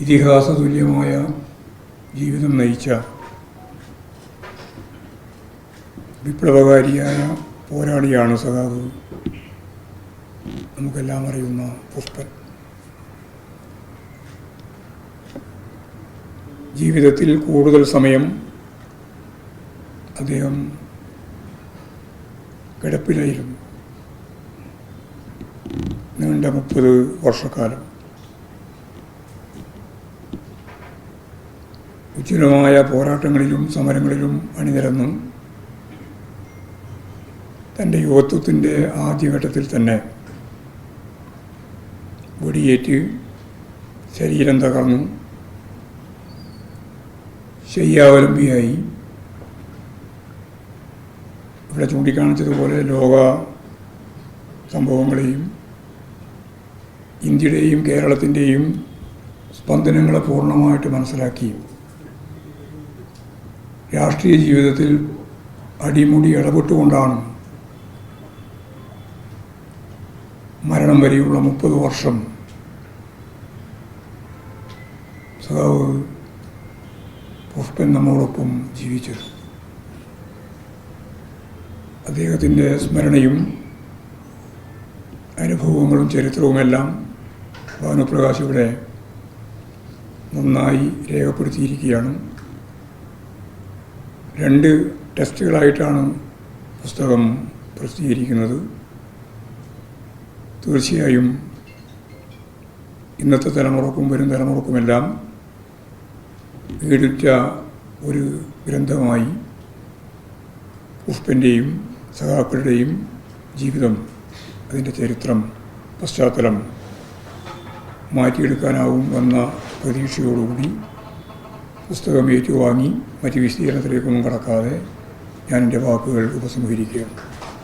ഇതിഹാസ തുല്യമായ ജീവിതം നയിച്ച വിപ്ലവകാരിയായ പോരാളിയാണ് സഖാവ് നമുക്കെല്ലാം അറിയുന്ന പുഷ്പൻ. ജീവിതത്തിൽ കൂടുതൽ സമയം അദ്ദേഹം കിടപ്പിലായിരുന്നു. നീണ്ട 30 വർഷക്കാലം ഉജ്ജ്വലമായ പോരാട്ടങ്ങളിലും സമരങ്ങളിലും അണിനിരന്നു. തൻ്റെ യുവത്വത്തിൻ്റെ ആദ്യഘട്ടത്തിൽ തന്നെ വെടിയേറ്റ് ശരീരം തകർന്നു ശയ്യാവലംബിയായി. ഇവിടെ ചൂണ്ടിക്കാണിച്ചതുപോലെ ലോക സംഭവങ്ങളെയും ഇന്ത്യയുടെയും കേരളത്തിൻ്റെയും സ്പന്ദനങ്ങളെ പൂർണ്ണമായിട്ട് മനസ്സിലാക്കി രാഷ്ട്രീയ ജീവിതത്തിൽ അടിമുടി ഇടപെട്ടുകൊണ്ടാണ് മരണം വരെയുള്ള 30 വർഷം സഖാവ് പുഷ്പൻ നമ്മോടൊപ്പം ജീവിച്ചത്. അദ്ദേഹത്തിൻ്റെ സ്മരണയും അനുഭവങ്ങളും ചരിത്രവുമെല്ലാം ഭാനുപ്രകാശ് ഇവിടെ നന്നായി രേഖപ്പെടുത്തിയിരിക്കുകയാണ്. 2 ടെസ്റ്റുകളായിട്ടാണ് പുസ്തകം പ്രസിദ്ധീകരിക്കുന്നത്. തീർച്ചയായും ഇന്നത്തെ തലമുറക്കും വരും തലമുറക്കുമെല്ലാം ഈടുറ്റ ഒരു ഗ്രന്ഥമായി പുഷ്പൻ്റെയും സഖാക്കളുടെയും ജീവിതം, അതിൻ്റെ ചരിത്രം, പശ്ചാത്തലം മാറ്റിയെടുക്കാനാവും എന്ന പ്രതീക്ഷയോടുകൂടി പുസ്തകം ഏറ്റുവാങ്ങി മറ്റ് വിശദീകരണത്തിലേക്കൊന്നും കടക്കാതെ ഞാൻ എൻ്റെ വാക്കുകൾ ഉപസംഹരിക്കുകയാണ്.